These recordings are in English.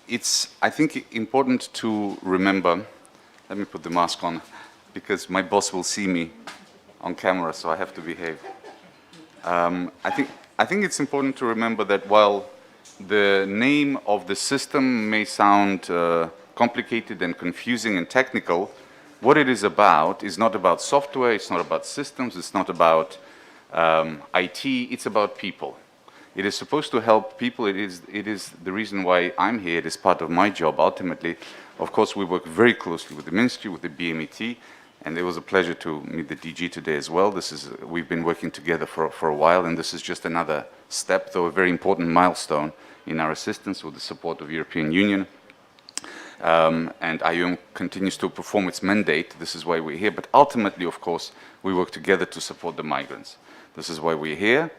It's, I think, important to remember, let me put the mask on, because my boss will see me on camera, so I have to behave. I think it's important to remember that while the name of the system may sound complicated and confusing and technical, what it is about is not about software, it's not about systems, it's not about IT, it's about people. It is supposed to help people. It is the reason why I'm here. It is part of my job, ultimately. Of course, we work very closely with the ministry, with the BMET, and it was a pleasure to meet the DG today as well. We've been working together for a while, and this is just another step, though a very important milestone in our assistance with the support of the European Union. And IOM continues to perform its mandate. This is why we're here. But ultimately, of course, we work together to support the migrants. This is why we're here,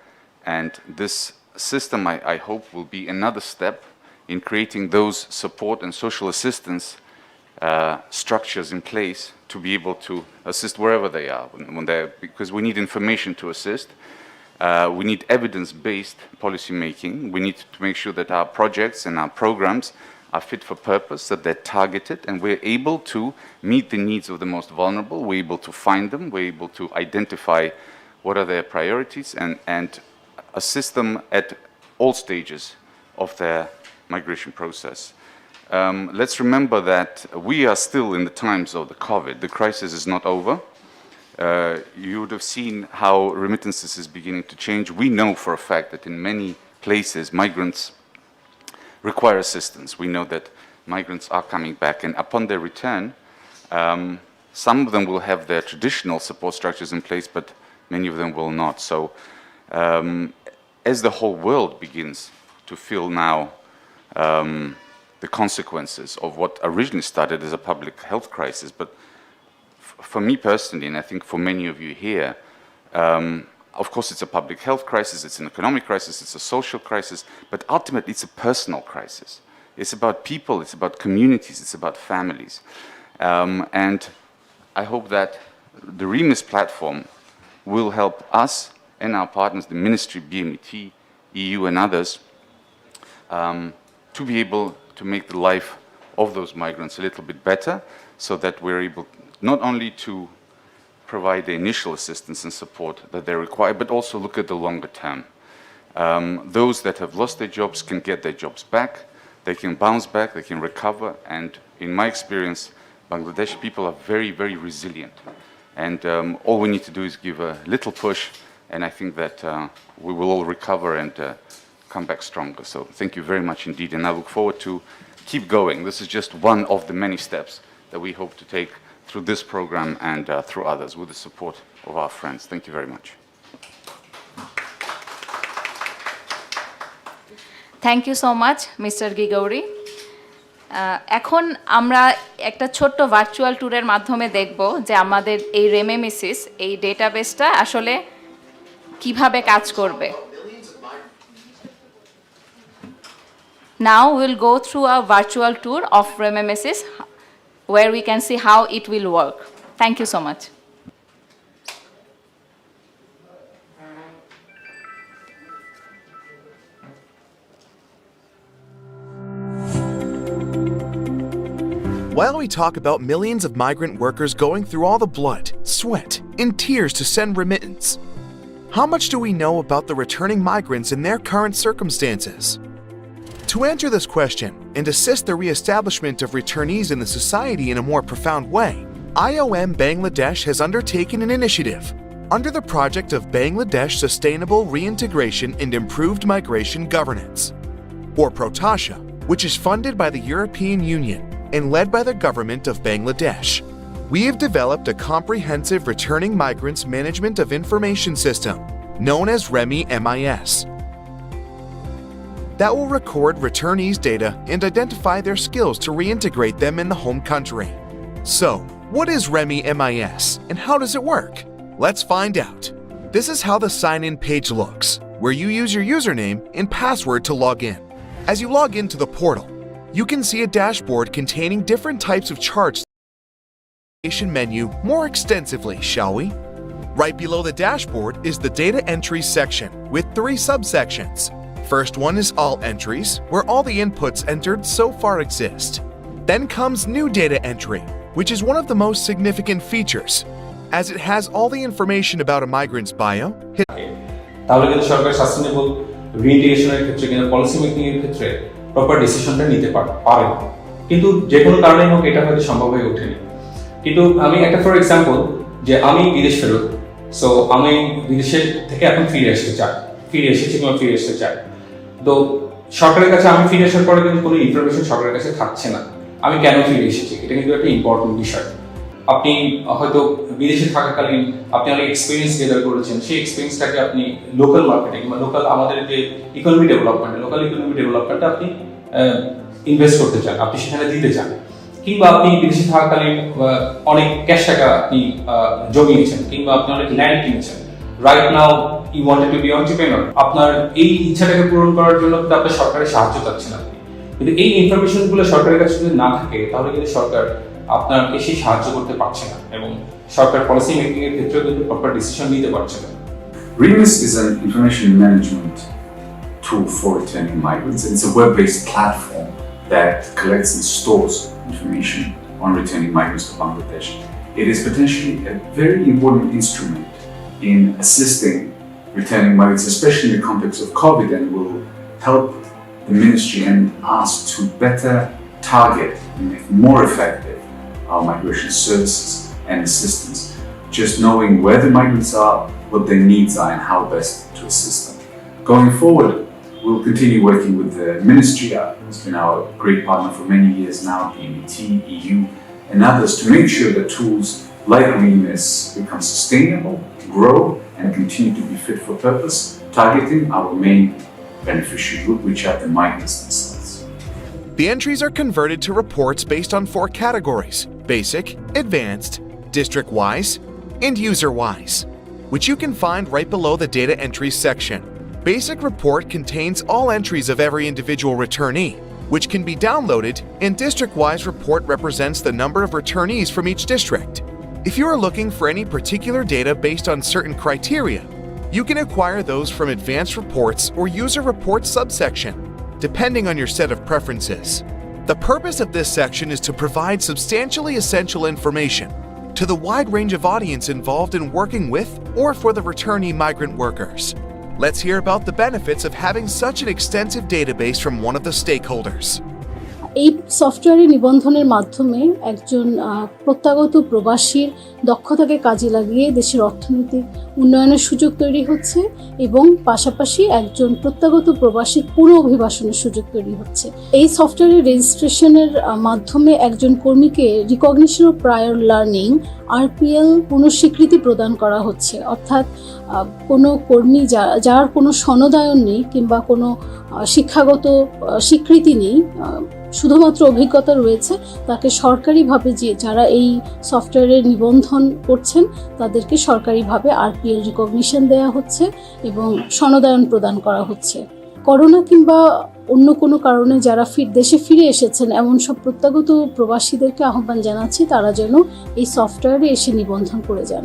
and this system, I hope, will be another step in creating those support and social assistance structures in place to be able to assist wherever they are, because we need information to assist. We need evidence-based policy making. We need to make sure that our projects and our programs are fit for purpose, that they're targeted, and we're able to meet the needs of the most vulnerable. We're able to find them. We're able to identify what are their priorities and assist them at all stages of their migration process. Let's remember that we are still in the times of the COVID. The crisis is not over. You would have seen how remittances is beginning to change. We know for a fact that in many places migrants require assistance. We know that migrants are coming back, and upon their return, some of them will have their traditional support structures in place, but many of them will not. So as the whole world begins to feel now the consequences of what originally started as a public health crisis, but for me personally, and I think for many of you here, of course it's a public health crisis, it's an economic crisis, it's a social crisis, but ultimately it's a personal crisis. It's about people, it's about communities, it's about families. And I hope that the ReMiMIS platform will help us and our partners, the ministry, BMET, EU and others, to be able to make the life of those migrants a little bit better, so that we're able not only to provide the initial assistance and support that they require, but also look at the longer term. Those that have lost their jobs can get their jobs back, they can bounce back, they can recover, and in my experience, Bangladeshi people are very, very resilient. And all we need to do is give a little push, and I think that we will all recover and come back stronger. So thank you very much indeed, and I look forward to keep going. This is just one of the many steps that we hope to take through this program and through others with the support of our friends. Thank you very much. Thank you so much, Mr. Gigouri. এখন আমরা একটা ছোট্ট virtual ট্যুরের মাধ্যমে দেখব যে আমাদের এই ReMiMIS এই ডেটাবেসটা আসলে কিভাবে কাজ করবে। Now we'll go through a virtual tour of ReMiMIS where we can see how it will work. Thank you so much. While we talk about millions of migrant workers going through all the blood, sweat, and tears to send remittance, how much do we know about the returning migrants in their current circumstances? To answer this question and assist the re-establishment of returnees in the society in a more profound way, IOM Bangladesh has undertaken an initiative under the project of Bangladesh Sustainable Reintegration and Improved Migration Governance, or PROTASHA, which is funded by the European Union and led by the government of Bangladesh. We have developed a comprehensive returning migrants management of information system known as ReMiMIS that will record returnees' data and identify their skills to reintegrate them in the home country. So, what is ReMiMIS and how does it work? Let's find out. This is how the sign-in page looks, where you use your username and password to log in. As you log into the portal, you can see a dashboard containing different types of charts menu more extensively, shall we? Right below the dashboard is the data entry section with 3 subsections. first one is all entries, where all the inputs entered so far exist. Then comes new data entry, which is one of the most significant features, as it has all the information about a migrant's bio, তাহলে কিন্তু সরকার sustainable রিইন্টিগ্রেশনের ক্ষেত্রে কিংবা policy making এর ক্ষেত্রে proper ডিসিশনটা নিতে পারে, কিন্তু যে কোনো কারণে হোক এটা হয়তো সম্ভব হয়ে ওঠেনি। কিন্তু আমি একটা ফর এক্সাম্পল, যে আমি বিদেশ ফেরত, সো আমি বিদেশের থেকে এখন ফিরে এসেছি কিংবা ফিরে আসতে চাই, তো সরকারের কাছে আমি ফিরে আসার পরে কিন্তু কোনো ইনফরমেশন সরকারের কাছে থাকছে না আমি কেন ফিরে এসেছি। এটা কিন্তু একটা ইম্পর্টেন্ট বিষয়। আপনি হয়তো বিদেশে থাকাকালীন আপনি অনেক এক্সপিরিয়েন্স গেদার করেছেন, সেই এক্সপিরিয়েন্সটাকে আপনি লোকাল মার্কেটিং বা লোকাল আমাদের যে ইকোনমি ডেভেলপমেন্টে আপনি ইনভেস্ট করতে চান, আপনি সেখানে দিতে চান, কিংবা আপনি বিদেশে থাকাকালীন অনেক ক্যাশ টাকা আপনি জমিয়েছেন, কিংবা আপনি অনেক ল্যান্ড কিনেছেন, right now you wanted to be entrepreneur, আপনার এই ইচ্ছাটাকে পূরণ করার জন্য কিন্তু আপনার সরকারের সাহায্য চাচ্ছেন আপনি। কিন্তু এই ইনফরমেশনগুলো সরকারের কাছে যদি না থাকে তাহলে কিন্তু সরকার আপনাকে সেই সাহায্য করতে পারছে না, এবং সরকার পলিসি মেকিং এর ক্ষেত্রে কিন্তু প্রপার ডিসিশন নিতে পারছে না। ReMiMIS is an information management tool for returning migrants. It's a web-based platform that collects and stores information on returning migrants to Bangladesh. It is potentially a very important instrument in assisting returning migrants, especially in the context of COVID, and will help the ministry and us to better target and make more effective our migration services and assistance. Just knowing where the migrants are, what their needs are, and how best to assist them. Going forward, we'll continue working with the ministry. It's been our great partner for many years now, PMET, EU, and others, to make sure that tools like ReMiMIS become sustainable, grow, and continue to be fit for purpose, targeting our main beneficiary group, which are the migrants themselves. The entries are converted to reports based on 4 categories: basic, advanced, district-wise, and user-wise, which you can find right below the data entries section. Basic report contains all entries of every individual returnee, which can be downloaded, and district-wise report represents the number of returnees from each district. If you are looking for any particular data based on certain criteria, you can acquire those from advanced reports or user reports subsection, depending on your set of preferences. The purpose of this section is to provide substantially essential information to the wide range of audience involved in working with or for the returnee migrant workers. Let's hear about the benefits of having such an extensive database from one of the stakeholders. এই সফটওয়্যারে নিবন্ধনের মাধ্যমে একজন প্রত্যাগত প্রবাসীর দক্ষতাকে কাজে লাগিয়ে দেশের অর্থনৈতিক উন্নয়নের সুযোগ তৈরি হচ্ছে, এবং পাশাপাশি একজন প্রত্যাগত প্রবাসীর পুনঃ অভিবাসনের সুযোগ তৈরি হচ্ছে। এই সফটওয়্যারের রেজিস্ট্রেশনের মাধ্যমে একজন কর্মীকে recognition of prior learning RPL পুনঃস্বীকৃতি প্রদান করা হচ্ছে, অর্থাৎ কোনো কর্মী যার কোনো সনদায়ন নেই কিংবা কোনো শিক্ষাগত স্বীকৃতি নেই, শুধুমাত্র অভিজ্ঞতা রয়েছে, তাকে সরকারিভাবে যারা এই সফটওয়্যারের নিবন্ধন করছেন তাদেরকে সরকারিভাবে RPL রিকগনিশন দেওয়া হচ্ছে এবং সনদায়ন প্রদান করা হচ্ছে। করোনা কিংবা অন্য কোনো কারণে যারা দেশে ফিরে এসেছেন এমন সব প্রত্যাগত প্রবাসীদেরকে আহ্বান জানাচ্ছি তারা যেন এই সফটওয়্যারে এসে নিবন্ধন করে যান।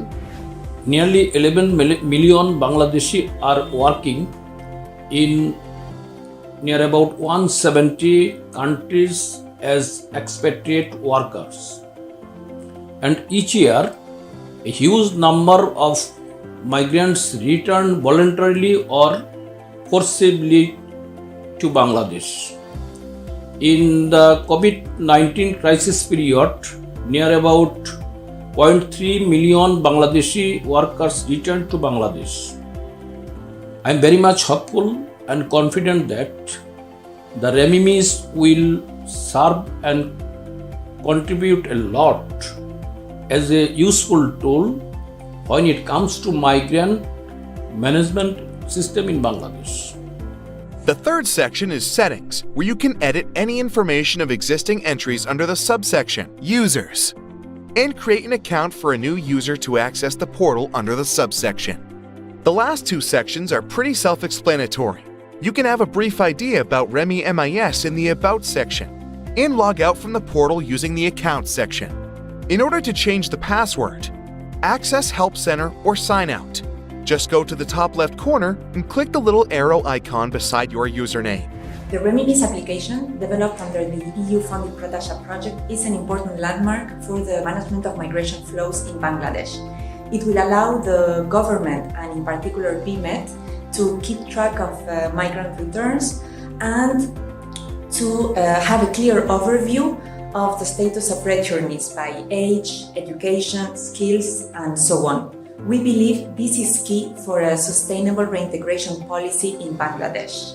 Nearly 11 million Bangladeshi are working in near about 170 countries as expatriate workers, and each year a huge number of migrants return voluntarily or forcibly to Bangladesh. In the COVID-19 crisis period, near about 0.3 million Bangladeshi workers returned to Bangladesh. I am very much hopeful and confident that the ReMiMIS will serve and contribute a lot as a useful tool when it comes to migrant management system in Bangladesh. The third section is settings, where you can edit any information of existing entries under the subsection users, and create an account for a new user to access the portal under the subsection. The last 2 sections are pretty self-explanatory. You can have a brief idea about ReMiMIS in the About section, and log out from the portal using the Account section. In order to change the password, access Help Center or sign out. Just go to the top left corner and click the little arrow icon beside your username. The ReMiMIS application, developed under the EU-funded Pratasha project, is an important landmark for the management of migration flows in Bangladesh. It will allow the government, and in particular BMET, to keep track of migrant returns and to have a clear overview of the status of returnees by age, education, skills, and so on. We believe this is key for a sustainable reintegration policy in Bangladesh.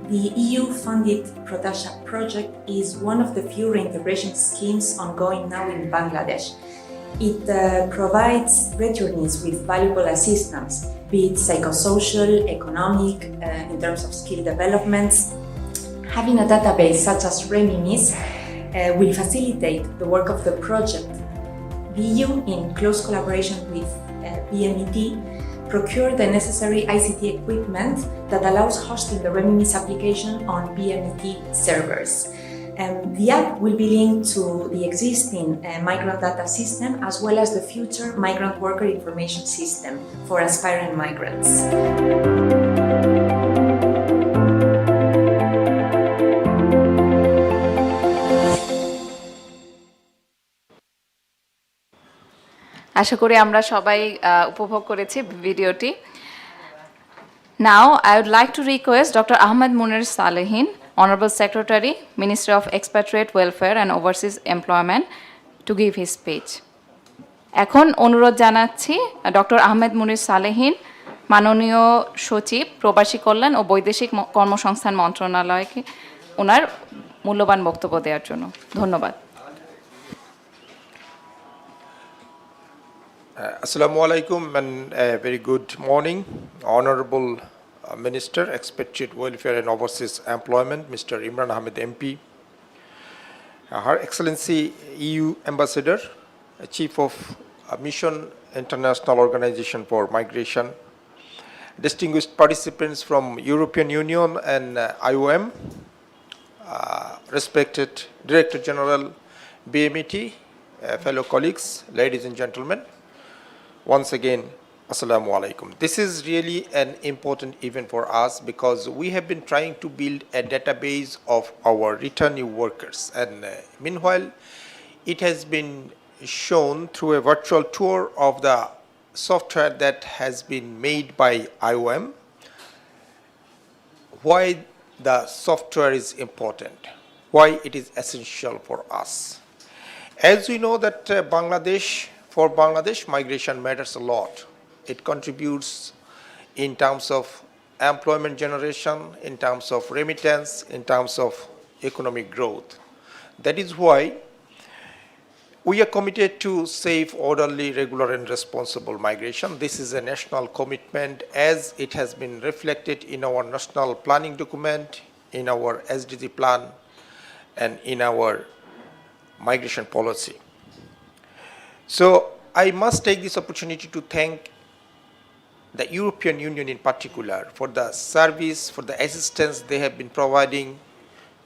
The EU-funded Pratasha project is one of the few reintegration schemes ongoing now in Bangladesh. It provides returnees with valuable assistance, be it psychosocial, economic, in terms of skill developments. Having a database such as ReMiMIS will facilitate the work of the project. The EU, in close collaboration with BMET, procure the necessary ICT equipment that allows hosting the ReMiMIS application on BMET servers. The app will be linked to the existing migrant data system as well as the future migrant worker information system for aspiring migrants. আশা করি আমরা সবাই উপভোগ করেছি ভিডিওটি। Now I would like to request Dr. Ahmed Munir Salehin, Honorable Secretary, Ministry of Expatriate Welfare and Overseas Employment, to give his speech. এখন অনুরোধ জানাচ্ছি doctor Ahmed মুনির সালেহিন, মাননীয় সচিব, প্রবাসী কল্যাণ ও বৈদেশিক কর্মসংস্থান মন্ত্রণালয়কে ওনার মূল্যবান বক্তব্য দেওয়ার জন্য। ধন্যবাদ। Assalamu alaikum and a very good morning, Honorable Minister, Expatriate Welfare and Overseas Employment, Mr. Imran Ahmed MP, Her Excellency EU Ambassador, Chief of Mission International Organization for Migration, distinguished participants from European Union and IOM, respected Director General BMET, fellow colleagues, ladies and gentlemen. Once again, Assalamu alaikum. This is really an important event for us because we have been trying to build a database of our returnee workers, and meanwhile it has been shown through a virtual tour of the software that has been made by IOM why the software is important, why it is essential for us. As we know that for Bangladesh, migration matters a lot. It contributes in terms of employment generation, in terms of remittance, in terms of economic growth. That is why we are committed to safe, orderly, regular and responsible migration. This is a national commitment as it has been reflected in our national planning document, in our SDG plan and in our migration policy. So I must take this opportunity to thank the European Union in particular for the service, for the assistance they have been providing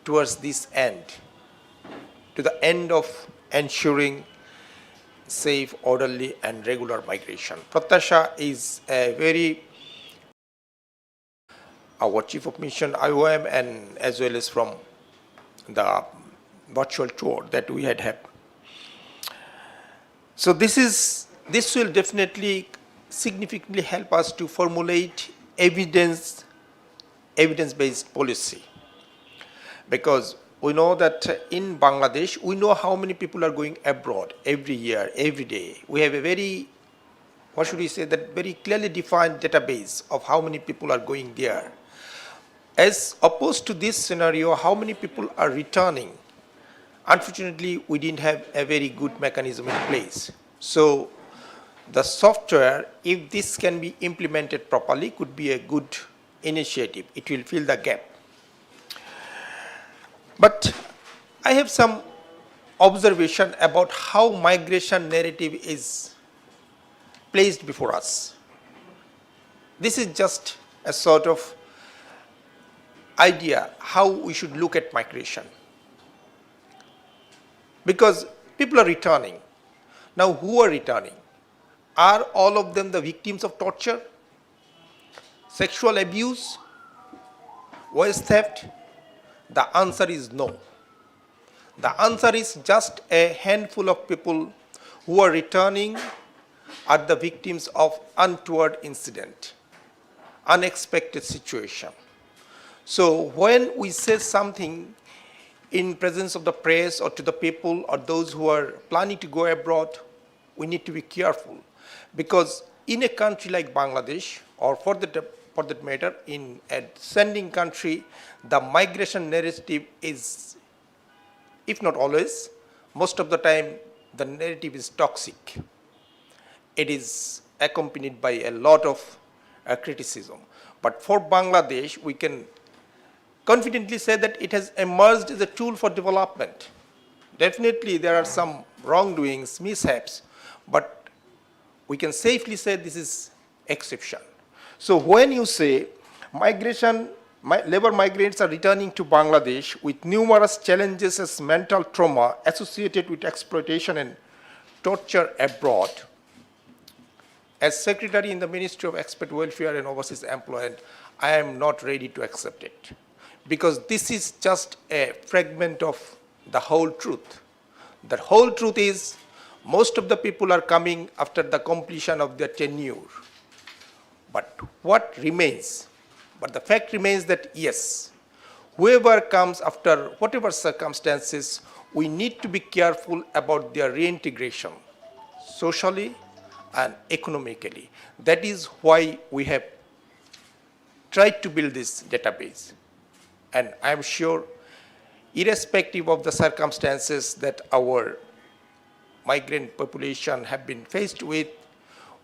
towards this end, to the end of ensuring safe, orderly and regular migration. Pratasha is our Chief of Mission IOM and as well as from the virtual tour that we had. So this will definitely significantly help us to formulate evidence-based policy, because we know that in Bangladesh we know how many people are going abroad every year, every day. We have a very clearly defined database of how many people are going there. As opposed to this scenario, how many people are returning? Unfortunately, we didn't have a very good mechanism in place. So the software, if this can be implemented properly, could be a good initiative. It will fill the gap. But I have some observation about how migration narrative is placed before us. This is just a sort of idea how we should look at migration. Because people are returning. Now, who are returning? Are all of them the victims of torture? sexual abuse, wage theft? The answer is no. The answer is just a handful of people who are returning are the victims of untoward incident, unexpected situation. So when we say something in presence of the press or to the people or those who are planning to go abroad, we need to be careful, because in a country like Bangladesh, or for that matter, in a sending country, the migration narrative is, if not always, most of the time, the narrative is toxic. It is accompanied by a lot of criticism. But for Bangladesh, we can confidently say that it has emerged as a tool for development. Definitely, there are some wrongdoings, mishaps, but we can safely say this is exception. So when you say labor migrants are returning to Bangladesh with numerous challenges as mental trauma associated with exploitation and torture abroad, as Secretary in the Ministry of Expat Welfare and Overseas Employment, I am not ready to accept it, because this is just a fragment of the whole truth. The whole truth is most of the people are coming after the completion of their tenure. But what remains? But the fact remains that yes, whoever comes after whatever circumstances, we need to be careful about their reintegration, socially and economically. That is why we have tried to build this database. And I am sure, irrespective of the circumstances that our migrant population have been faced with,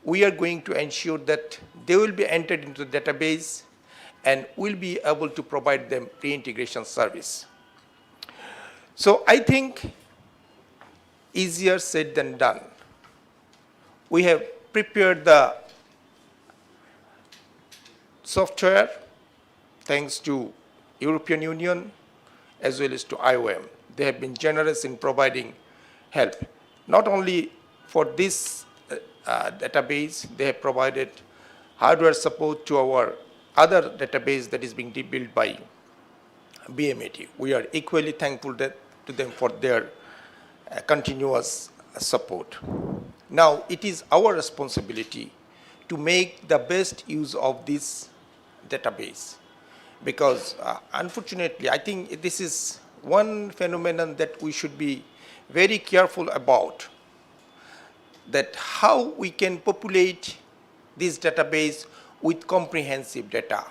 we are going to ensure that they will be entered into the database and will be able to provide them reintegration service. So I think easier said than done. We have prepared the software thanks to European Union as well as to IOM. They have been generous in providing help. Not only for this database, they have provided hardware support to our other database that is being built by BMAT. We are equally thankful to them for their continuous support. Now, it is our responsibility to make the best use of this database, because unfortunately, I think this is one phenomenon that we should be very careful about, that how we can populate this database with comprehensive data.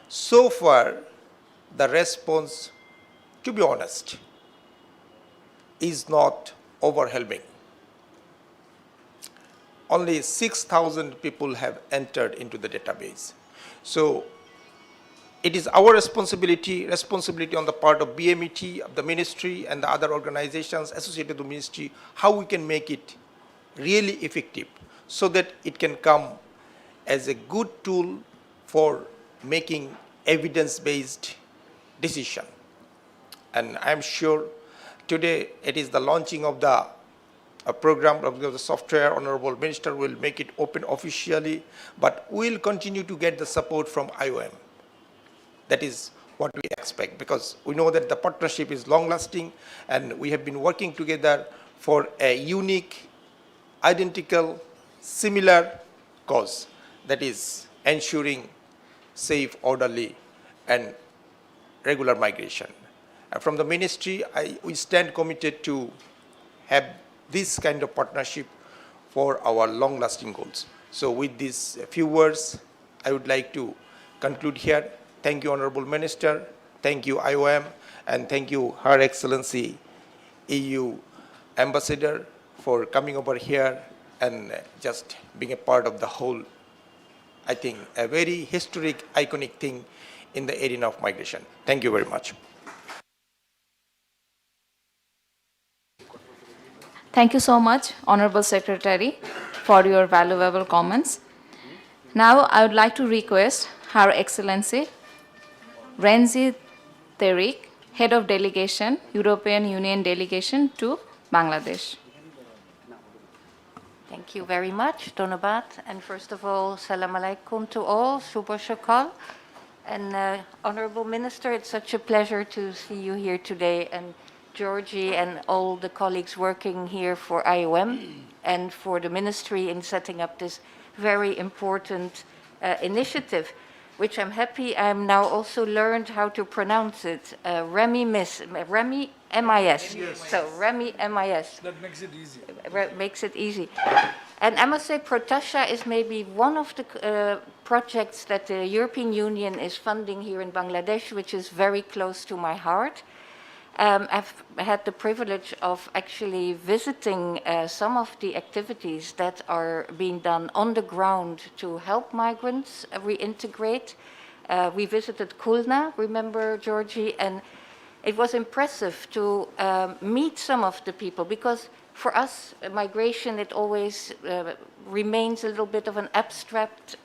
So far, the response, to be honest, is not overwhelming. Only 6,000 people have entered into the database. So it is our responsibility on the part of BMET, of the ministry, and the other organizations associated with the ministry, how we can make it really effective so that it can come as a good tool for making evidence-based decision. And I'm sure today it is the launching of the program of the software. Honorable Minister will make it open officially, but we'll continue to get the support from IOM. That is what we expect, because we know that the partnership is long-lasting and we have been working together for a unique, identical, similar cause, that is ensuring safe, orderly, and regular migration. From the ministry, we stand committed to have this kind of partnership for our long-lasting goals. So with these few words, I would like to conclude here. Thank you, Honorable Minister. Thank you, IOM, and thank you, Her Excellency EU Ambassador, for coming over here and just being a part of the whole, I think, a very historic, iconic thing in the arena of migration. Thank you very much. Thank you so much, Honorable Secretary, for your valuable comments. Now, I would like to request Her Excellency Renzi Terik, Head of Delegation, European Union Delegation to Bangladesh. Thank you very much, Donobat. And first of all, salam alaikum to all, Shubha Shakal. And Honorable Minister, it's such a pleasure to see you here today, and Georgie and all the colleagues working here for IOM and for the Ministry in setting up this very important initiative, which I'm happy I'm now also learned how to pronounce it. ReMiMIS, ReMiMIS. Yes. So ReMiMIS. That makes it easy. Makes it easy. And I must say, Protasha is maybe one of the projects that the European Union is funding here in Bangladesh, which is very close to my heart. I've had the privilege of actually visiting some of the activities that are being done on the ground to help migrants reintegrate. We visited Kulna, remember, Georgie, and it was impressive to meet some of the people, because for us, migration, it always remains a little bit of an abstract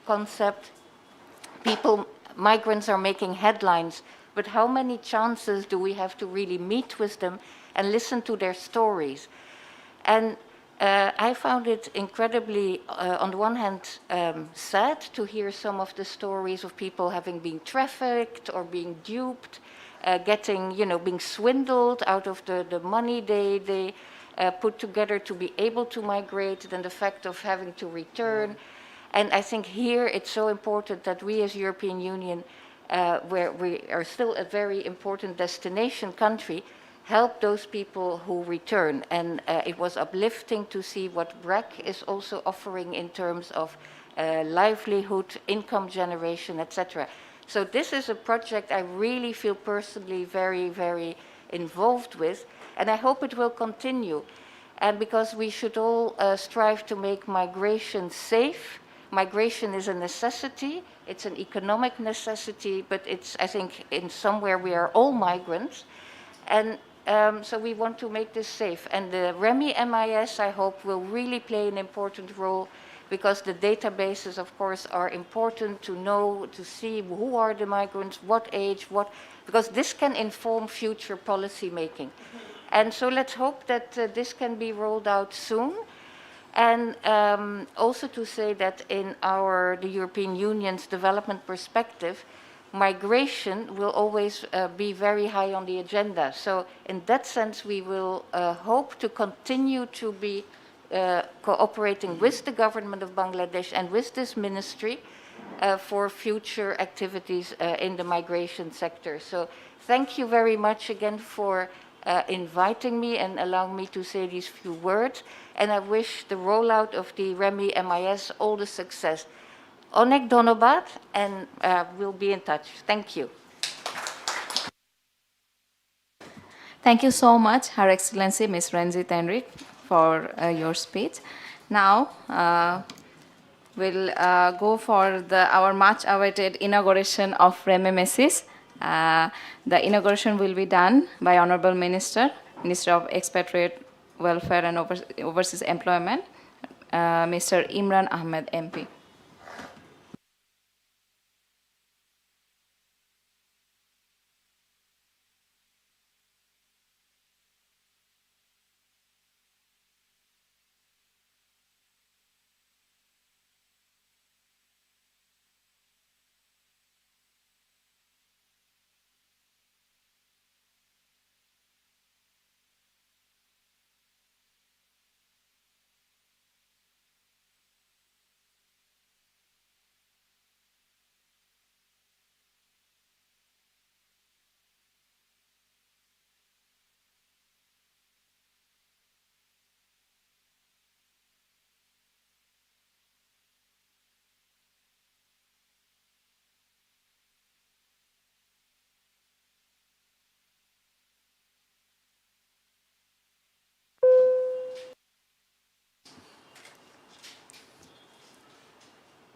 concept. Migrants are making headlines, but how many chances do we have to really meet with them and listen to their stories? And I found it incredibly, on the one hand, sad to hear some of the stories of people having been trafficked or being duped, being swindled out of the money they put together to be able to migrate, then the fact of having to return. And I think here it's so important that we as European Union, where we are still a very important destination country, help those people who return. And it was uplifting to see what BRAC is also offering in terms of livelihood, income generation, etc. So this is a project I really feel personally very, very involved with, and I hope it will continue. And because we should all strive to make migration safe. Migration is a necessity, it's an economic necessity, but it's, I think, in somewhere we are all migrants. And so we want to make this safe. And the ReMiMIS, I hope, will really play an important role, because the databases, of course, are important to know, to see who are the migrants, what age, because this can inform future policy making. And so let's hope that this can be rolled out soon. And also to say that in the European Union's development perspective, migration will always be very high on the agenda. So in that sense, we will hope to continue to be cooperating with the government of Bangladesh and with this ministry for future activities in the migration sector. So thank you very much again for inviting me and allowing me to say these few words. And I wish the rollout of the ReMiMIS all the success. Onek Donobat, and we'll be in touch. Thank you. Thank you so much, Her Excellency Ms. Ranjit Enrique, for your speech. Now, we'll go for our much-awaited inauguration of ReMiMIS. The inauguration will be done by Honorable Minister of Expatriate Welfare and Overseas Employment, Mr. Imran Ahmed, MP.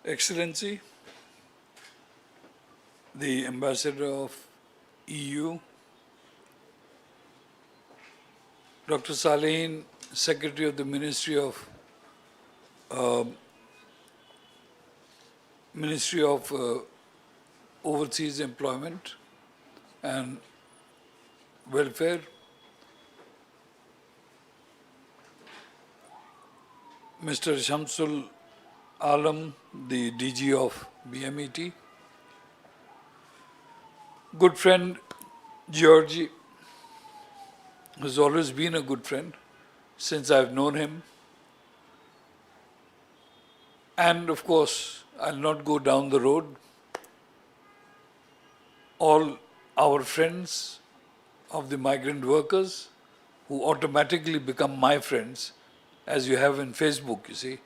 Excellency, the Ambassador of EU, Dr. Salehin, Secretary of the Ministry of Overseas Employment and Welfare, Mr. Shamsul Alam, the DG of BMET, good friend Georgie, who's always been a good friend since I've known him. And of course, I'll not go down the road. All our friends of the migrant workers who automatically become my friends, as you have in Facebook, you see.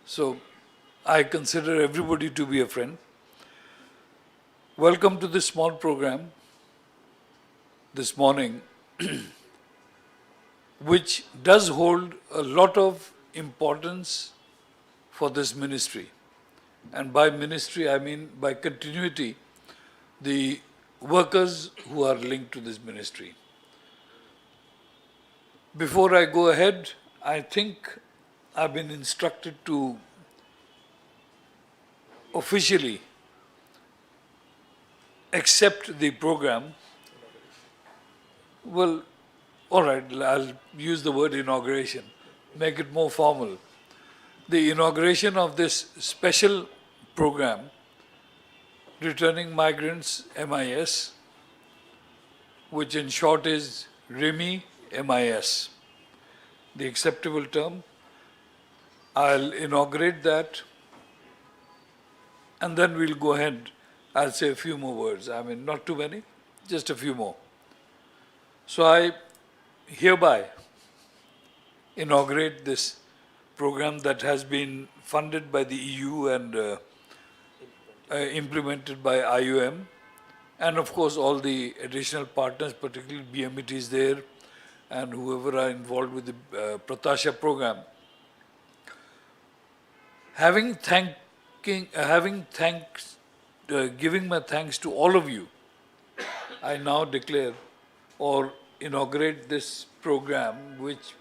So I consider everybody to be a friend. Welcome to this small program this morning, which does hold a lot of importance for this ministry. And by ministry, I mean by continuity, the workers who are linked to this ministry. Before I go ahead, I think I've been instructed to officially accept the program. Well, all right, I'll use the word inauguration, make it more formal. The inauguration of this special program, Returning Migrants MIS, which in short is ReMiMIS, the acceptable term. I'll inaugurate that, and then we'll go ahead. I'll say a few more words. I mean, not too many, just a few more. So I hereby inaugurate this program that has been funded by the EU and implemented by IOM, and of course all the additional partners, particularly BMET is there, and whoever are involved with the Pratasha program. Giving my thanks to all of you, I now declare or inaugurate this program, which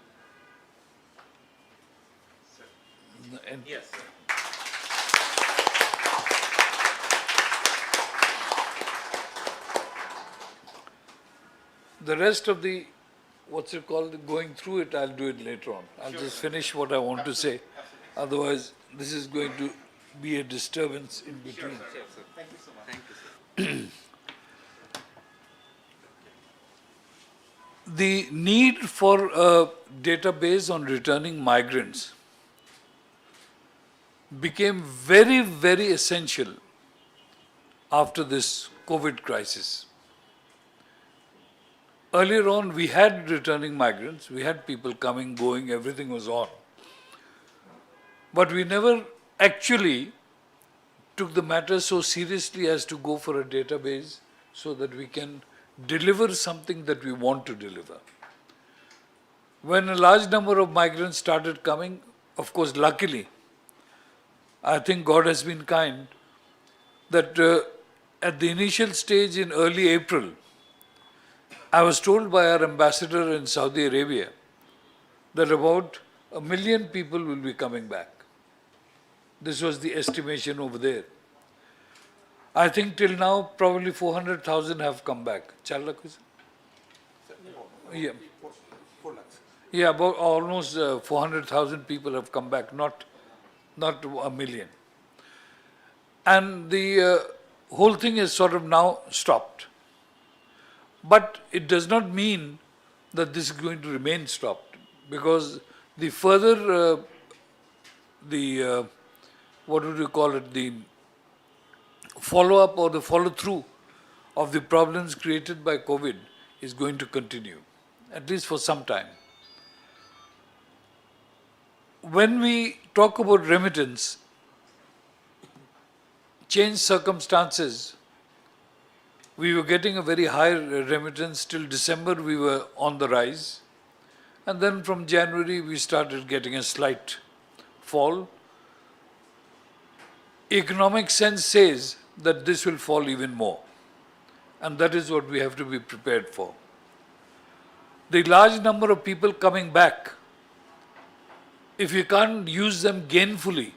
the rest of the, what's it called, going through it, I'll do it later on. I'll just finish what I want to say. Otherwise, this is going to be a disturbance in between. Thank you so much. Thank you, sir. The need for a database on returning migrants became very, very essential after this COVID crisis. Earlier on, we had returning migrants, we had people coming, going, everything was on. But we never actually took the matter so seriously as to go for a database so that we can deliver something that we want to deliver. When a large number of migrants started coming, of course, luckily, I think God has been kind, that at the initial stage in early April, I was told by our ambassador in Saudi Arabia that about 1 million people will be coming back. This was the estimation over there. I think till now, probably 400,000 have come back. Yeah. Yeah, about almost 400,000 people have come back, not 1 million. And the whole thing is sort of now stopped. But it does not mean that this is going to remain stopped, because the further, what would you call it, the follow-up or the follow-through of the problems created by COVID is going to continue, at least for some time. When we talk about remittance, changed circumstances, we were getting a very high remittance. Till December, we were on the rise. And then from January, we started getting a slight fall. Economic sense says that this will fall even more. And that is what we have to be prepared for. The large number of people coming back, if you can't use them gainfully,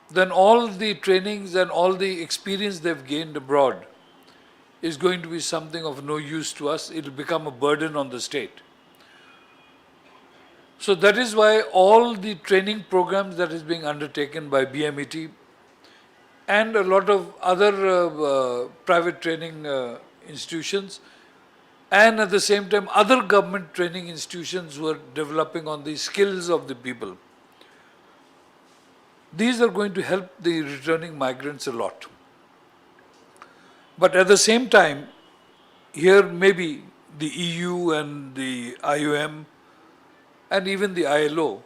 then all the trainings and all the experience they've gained abroad is going to be something of no use to us. It will become a burden on the state. So that is why all the training programs that is being undertaken by BMET and a lot of other private training institutions, and at the same time other government training institutions who are developing on the skills of the people. These are going to help the returning migrants a lot. But at the same time, here maybe the EU and the IOM and even the ILO,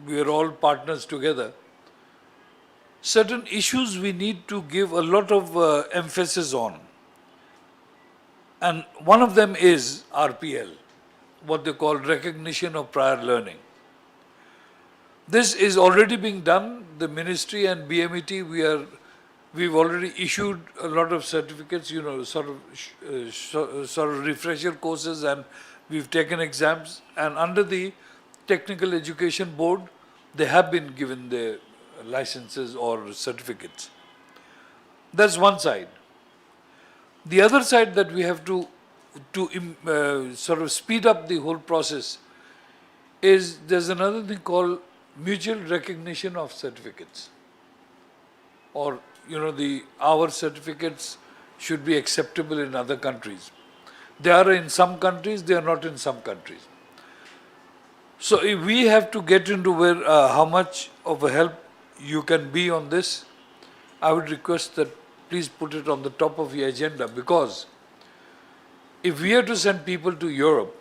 we are all partners together. Certain issues we need to give a lot of emphasis on. And one of them is RPL, what they call recognition of prior learning. This is already being done. The ministry and BMET, we've already issued a lot of certificates, you know, sort of refresher courses, and we've taken exams. And under the Technical Education Board, they have been given the licenses or certificates. That's one side. The other side that we have to sort of speed up the whole process is there's another thing called mutual recognition of certificates, or you know, our certificates should be acceptable in other countries. They are in some countries, they are not in some countries. So if we have to get into where how much of a help you can be on this, I would request that please put it on the top of your agenda, because if we are to send people to Europe,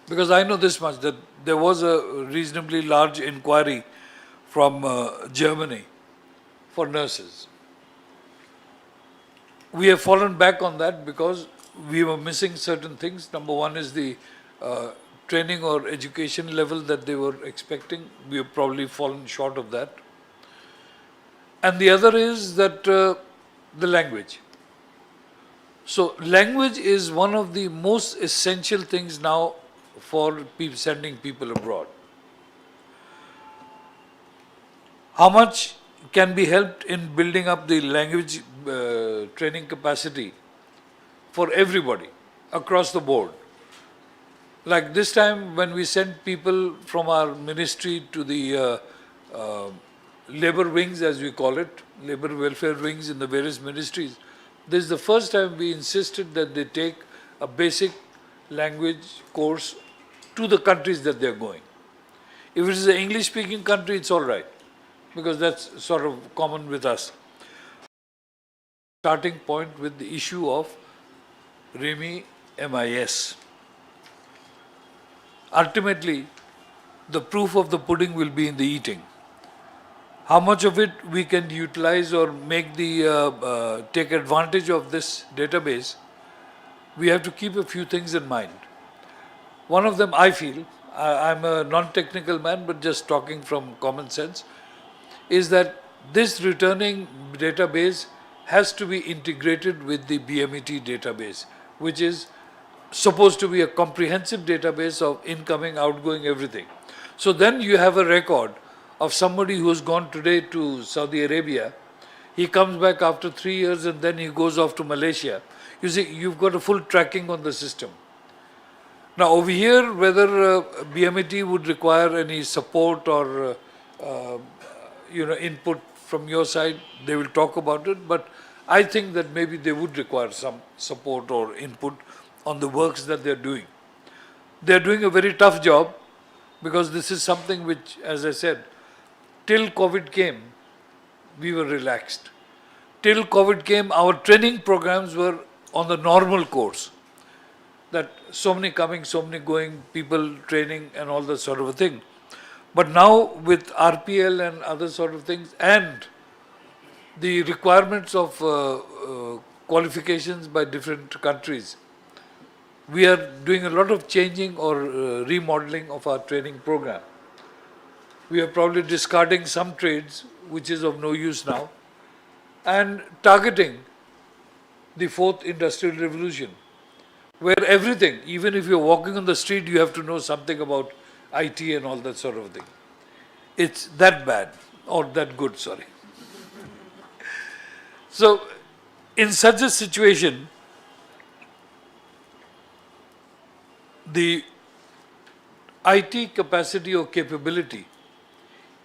because I know this much, that there was a reasonably large inquiry from Germany for nurses. We have fallen back on that because we were missing certain things. Number one is the training or education level that they were expecting. We have probably fallen short of that. And the other is that the language. So language is one of the most essential things now for sending people abroad. How much can be helped in building up the language training capacity for everybody across the board? Like this time when we sent people from our ministry to the labor wings, as we call it, labor welfare wings in the various ministries, this is the first time we insisted that they take a basic language course to the countries that they're going. If it is an English-speaking country, it's all right, because that's sort of common with us. Starting point with the issue of ReMiMIS. Ultimately, the proof of the pudding will be in the eating. How much of it we can utilize or make take advantage of this database, we have to keep a few things in mind. One of them, I feel, I'm a non-technical man, but just talking from common sense, is that this returning database has to be integrated with the BMET database, which is supposed to be a comprehensive database of incoming, outgoing, everything. So then you have a record of somebody who's gone today to Saudi Arabia. He comes back after 3 years and then he goes off to Malaysia. You see, you've got a full tracking on the system. Now over here, whether BMET would require any support or input from your side, they will talk about it. But I think that maybe they would require some support or input on the works that they're doing. They're doing a very tough job, because this is something which, as I said, till COVID came, we were relaxed. Till COVID came, our training programs were on the normal course. That so many coming, so many going, people training and all that sort of a thing. But now with RPL and other sort of things, and the requirements of qualifications by different countries, we are doing a lot of changing or remodeling of our training program. We are probably discarding some trades which is of no use now, and targeting the fourth industrial revolution, where everything, even if you're walking on the street, you have to know something about IT and all that sort of thing. It's that bad, or that good, sorry. So, in such a situation, IT capacity or capability,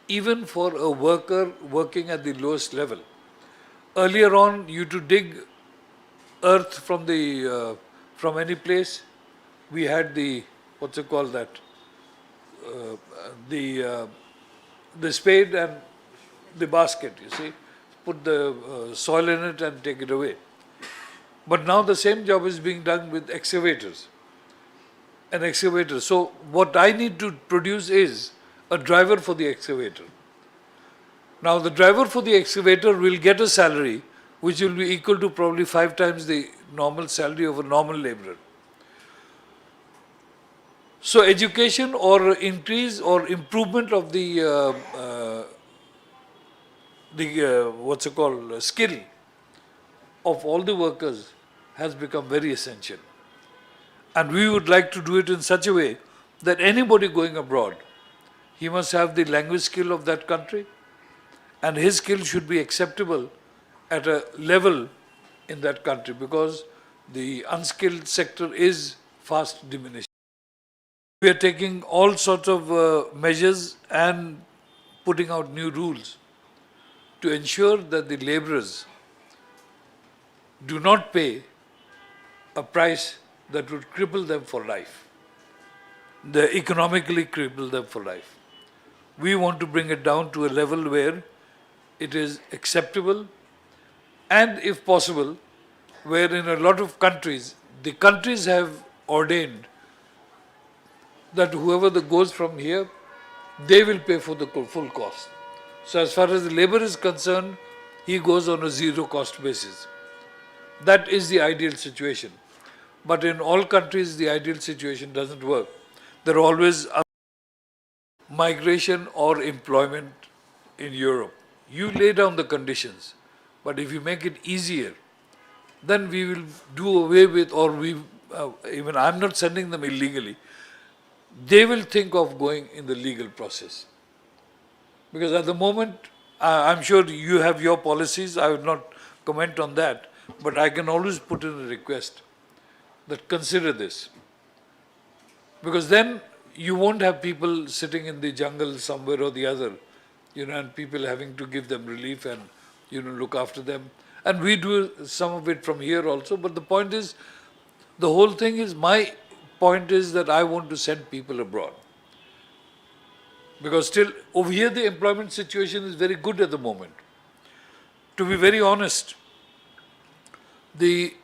even for a worker working at the lowest level. Earlier on, you to dig earth from any place, we had the, what's it called that, the spade and the basket, you see, put the soil in it and take it away. But now the same job is being done with excavators. An excavator. So what I need to produce is a driver for the excavator. Now the driver for the excavator will get a salary which will be equal to probably 5 times the normal salary of a normal laborer. So education or increase or improvement of the what's it called, skill of all the workers has become very essential. And we would like to do it in such a way that anybody going abroad, he must have the language skill of that country, and his skill should be acceptable at a level in that country, because the unskilled sector is fast diminishing. We are taking all sorts of measures and putting out new rules to ensure that the laborers do not pay a price that would cripple them for life, economically cripple them for life. We want to bring it down to a level where it is acceptable, and if possible, where in a lot of countries, the countries have ordained that whoever goes from here, they will pay for the full cost. So as far as the labor is concerned, he goes on a zero cost basis. That is the ideal situation. But in all countries, the ideal situation doesn't work. There are always migration or employment in Europe. You lay down the conditions, but if you make it easier, then we will do away with, or even I'm not sending them illegally, they will think of going in the legal process. Because at the moment, I'm sure you have your policies, I will not comment on that, but I can always put in a request that consider this. Because then you won't have people sitting in the jungle somewhere or the other, and people having to give them relief and, look after them. And we do some of it from here also, but the point is, the whole thing is, my point is that I want to send people abroad. Because still, over here the employment situation is very good at the moment. To be very honest, the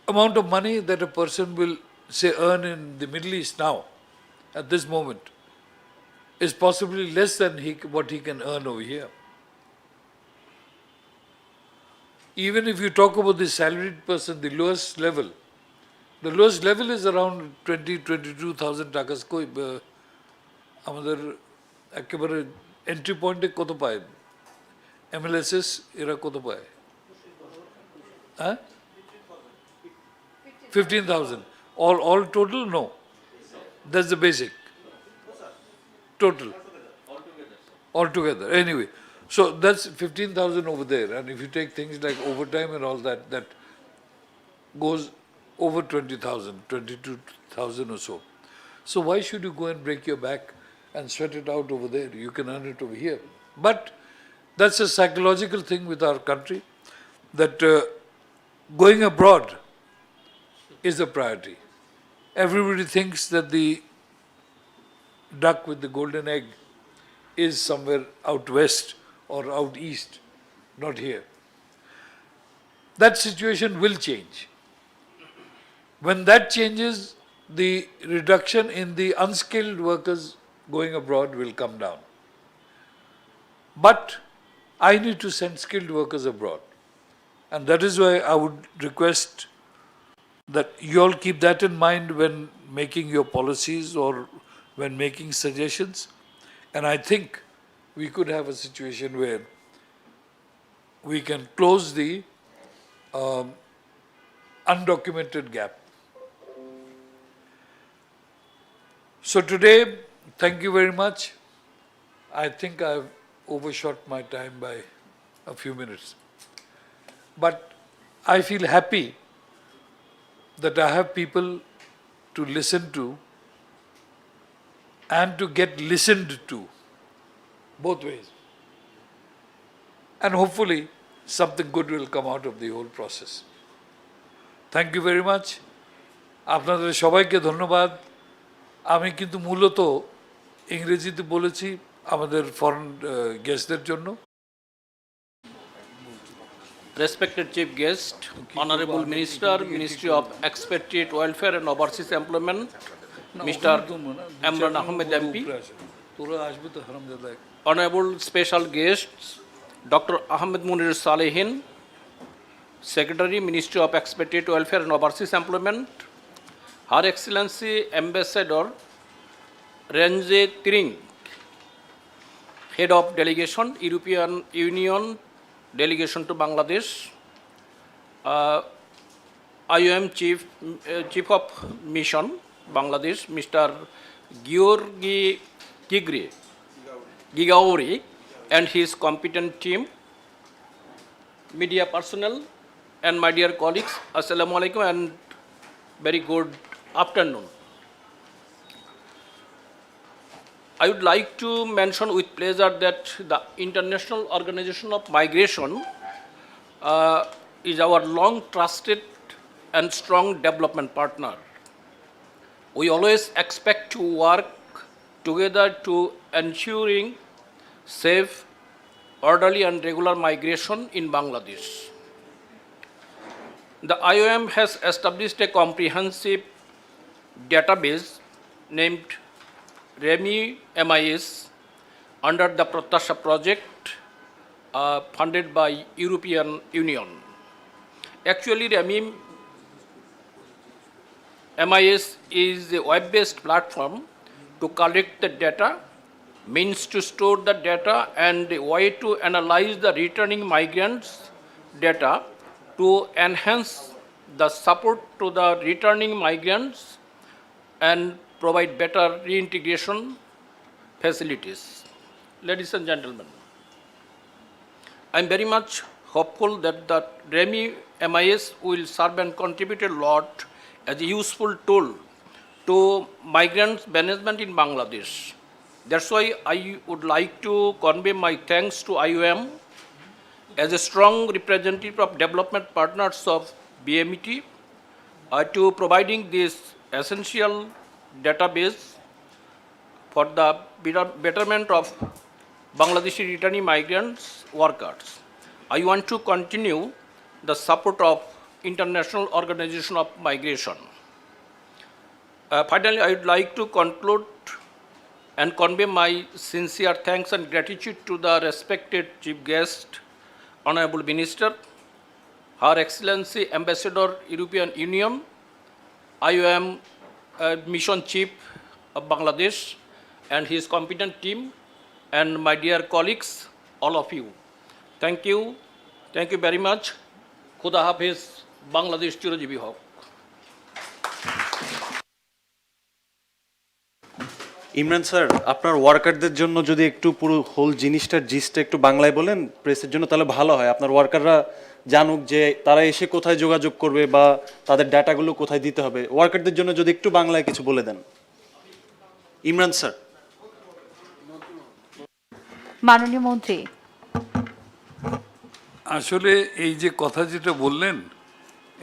amount of money that a person will, say, earn in the Middle East now, at this moment, is possibly less than what he can earn over here. Even if you talk about the salaried person, the lowest level is around 22,000 takas. আমাদের একেবারে entry পয়েন্টে কত পায় MLS এরা কত পায় 15,000 all total? No, that's the basic total altogether. Anyway, so that's 15,000 over there, and if you take things like overtime and all that, that goes over 20,000, 22,000 or so. So why should you go and break your back and sweat it out over there? You can earn it over here. But that's a psychological thing with our country, that going abroad is a priority. Everybody thinks that the duck with the golden egg is somewhere out west or out east, not here. That situation will change. When that changes, the reduction in the unskilled workers going abroad will come down. But I need to send skilled workers abroad. And that is why I would request that you all keep that in mind when making your policies or when making suggestions. And I think we could have a situation where we can close the undocumented gap. So today, thank you very much. I think I've overshot my time by a few minutes. But I feel happy that I have people to listen to and to get listened to, both ways. And hopefully something good will come out of the whole process. Thank you very much. আপনাদের সবাইকে ধন্যবাদ। আমি কিন্তু মূলত ইংরেজিতে বলেছি আমাদের foreign গেস্টদের জন্য। Respected Chief Guest, Honorable Minister, Ministry of Expatriate Welfare and Overseas Employment, Mr. Imran Ahmed MP, Honorable Special Guests, Dr. Ahmed Munir Salehin, Secretary, Ministry of Expatriate Welfare and Overseas Employment, Her Excellency Ambassador Renze Tiring, Head of Delegation, European Union Delegation to Bangladesh, IOM Chief of Mission, Bangladesh, Mr. Georgi Gigauri, and his competent team, media personnel, and my dear colleagues, Assalamu alaikum and very good afternoon. I would like to mention with pleasure that the International Organization of Migration is our long trusted and strong development partner. We always expect to work together to ensuring safe, orderly and regular migration in Bangladesh. The IOM has established a comprehensive database named ReMiMIS under the Pratasha project funded by European Union. Actually, ReMiMIS is a web-based platform to collect the data, means to store the data, and a way to analyze the returning migrants' data to enhance the support to the returning migrants and provide better reintegration facilities. Ladies and gentlemen, I am very much hopeful that the ReMiMIS will serve and contribute a lot as a useful tool to migrants management in Bangladesh. That's why I would like to convey my thanks to IOM as a strong representative of development partners of BMET to providing this essential database for the betterment of Bangladeshi returning migrants workers. I want to continue the support of International Organization of Migration. Finally, I would like to conclude and convey my sincere thanks and gratitude to the respected Chief Guest, Honorable Minister, Her Excellency Ambassador European Union, IOM Mission Chief of Bangladesh and his competent team, and my dear colleagues, all of you. Thank you very much. Khuda Hafiz, Bangladesh চিরজীবী হোক। Imran sir, আপনার ওয়ার্কারদের জন্য যদি একটু পুরো whole জিনিসটার জিসটা একটু বাংলায় বলেন প্রেসের জন্য, তাহলে ভালো হয়। আপনার ওয়ার্কাররা জানুক যে তারা এসে কোথায় যোগাযোগ করবে বা তাদের ডাটাগুলো কোথায় দিতে হবে। ওয়ার্কারদের জন্য যদি একটু বাংলায় কিছু বলে দেন। ইমরান স্যার। মাননীয় মন্ত্রী, আসলে এই যে কথা যেটা বললেন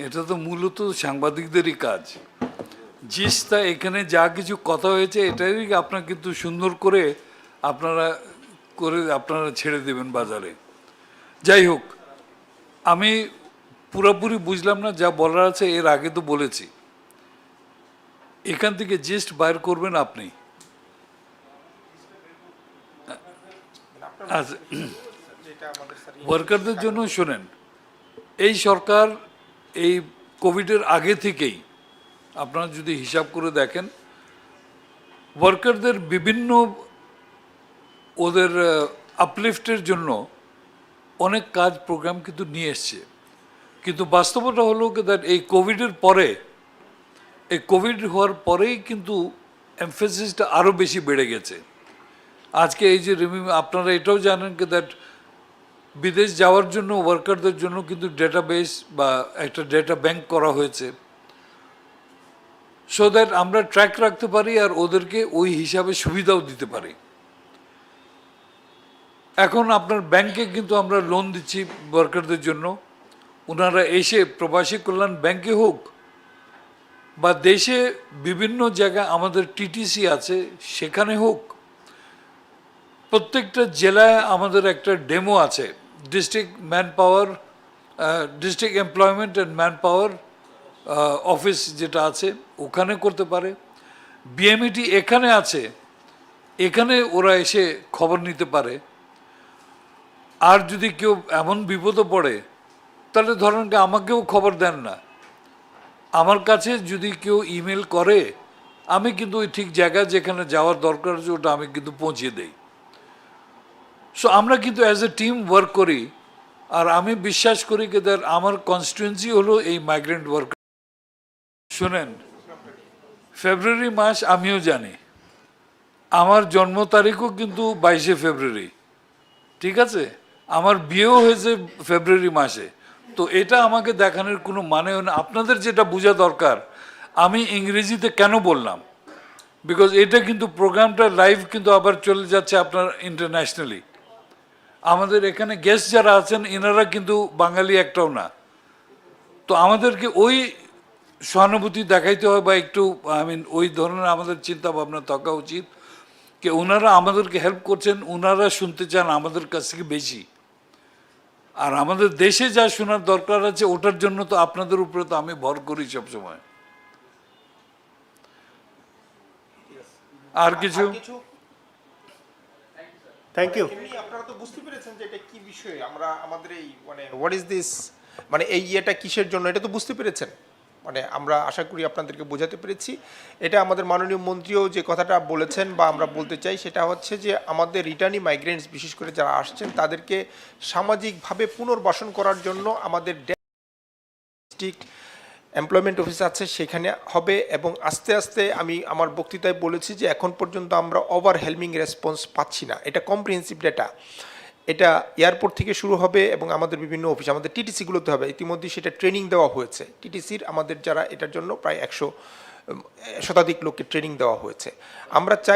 এটা তো মূলত সাংবাদিকদেরই কাজ। জিসটা এখানে যা কিছু কথা হয়েছে এটাই আপনার কিন্তু সুন্দর করে আপনারা ছেড়ে দেবেন বাজারে। যাই হোক, আমি পুরোপুরি বুঝলাম না, যা বলার আছে এর আগে তো বলেছি। এখান থেকে জিস্ট বাইর করবেন আপনি। আচ্ছা, ওয়ার্কারদের জন্য শোনেন, এই সরকার এই কোভিডের আগে থেকেই আপনারা যদি হিসাব করে দেখেন ওয়ার্কারদের বিভিন্ন ওদের আপলিফটের জন্য অনেক কাজ প্রোগ্রাম কিন্তু নিয়ে এসছে। কিন্তু বাস্তবতা হলো দ্যাট এই কোভিডের পরে, এই কোভিড হওয়ার পরেই কিন্তু এমফেসিসটা আরও বেশি বেড়ে গেছে। আজকে এই যে আপনারা এটাও জানেন কি দ্যাট বিদেশ যাওয়ার জন্য ওয়ার্কারদের জন্য কিন্তু ডেটাবেস বা একটা ডেটা ব্যাংক করা হয়েছে। সো দ্যাট আমরা ট্র্যাক রাখতে পারি আর ওদেরকে ওই হিসাবে সুবিধাও দিতে পারি। এখন আপনার ব্যাংকে কিন্তু আমরা লোন দিচ্ছি ওয়ার্কারদের জন্য, ওনারা এসে প্রবাসী কল্যাণ ব্যাংকে হোক বা দেশে বিভিন্ন জায়গায় আমাদের টিটিসি আছে সেখানে হোক, প্রত্যেকটা জেলায় আমাদের একটা ডেমো আছে, district man power, district employment and man power office যেটা আছে ওখানে করতে পারে। বিএমইটি এখানে আছে, এখানে ওরা এসে খবর নিতে পারে। আর যদি কেউ এমন বিপদে পড়ে তাহলে ধরেন কি আমাকেও খবর দেন না, আমার কাছে যদি কেউ ইমেল করে আমি কিন্তু ওই ঠিক জায়গায় যেখানে যাওয়ার দরকার আছে ওটা আমি কিন্তু পৌঁছে দেই। সো আমরা কিন্তু অ্যাজ এ টিম ওয়ার্ক করি, আর আমি বিশ্বাস করি যে আমার কনস্টিটুয়েন্সি হলো এই মাইগ্রেন্ট ওয়ার্কার। শুনেন, ফেব্রুয়ারি মাস আমিও জানি, আমার জন্ম তারিখও কিন্তু 22শে ফেব্রুয়ারি, ঠিক আছে, আমার বিয়েও হয়েছে ফেব্রুয়ারি মাসে। তো এটা আমাকে দেখানোর কোনো মানে হয় না। আপনাদের যেটা বোঝা দরকার আমি ইংরেজিতে কেন বললাম, বিকজ এটা কিন্তু প্রোগ্রামটা লাইভ কিন্তু আবার চলে যাচ্ছে আপনার ইন্টারন্যাশনালি। আমাদের এখানে গেস্ট যারা আছেন এনারা কিন্তু বাঙালি একটাও না, তো আমাদেরকে ওই সহানুভূতি দেখাইতে হয় বা একটু ওই ধরনের আমাদের চিন্তা ভাবনা থাকা উচিত যে ওনারা আমাদেরকে হেল্প করছেন, ওনারা শুনতে চান আমাদের কাছ থেকে বেশি। আর আমাদের দেশে যা শোনার দরকার আছে ওটার জন্য তো আপনাদের উপরে তো আমি ভর করি সবসময়। আর কিছু? Thank you. আপনারা তো বুঝতে পেরেছেন যে এটা কি বিষয়, আমরা আমাদের এই হোয়াট ইজ দিস, এই ইয়েটা কিসের জন্য এটা তো বুঝতে পেরেছেন। আমরা আশা করি আপনাদেরকে বোঝাতে পেরেছি। এটা আমাদের মাননীয় মন্ত্রীও যে কথাটা বলেছেন বা আমরা বলতে চাই সেটা হচ্ছে যে আমাদের রিটার্নি মাইগ্রেন্টস বিশেষ করে যারা আসছেন তাদেরকে সামাজিকভাবে পুনর্বাসন করার জন্য আমাদের ডিস্ট্রিক্ট এমপ্লয়মেন্ট অফিস আছে সেখানে হবে। এবং আস্তে আস্তে আমি আমার বক্তৃতায় বলেছি যে এখন পর্যন্ত আমরা ওভারহেলমিং রেসপন্স পাচ্ছি না, এটা কম্প্রিহেন্সিভ ডেটা। এটা এয়ারপোর্ট থেকে শুরু হবে এবং আমাদের বিভিন্ন অফিস, আমাদের টিটিসিগুলোতে হবে। ইতিমধ্যে সেটা ট্রেনিং দেওয়া হয়েছে টিটিসির, আমাদের যারা এটার জন্য প্রায় 100 শতাধিক লোককে ট্রেনিং দেওয়া হয়েছে। আমরা চাই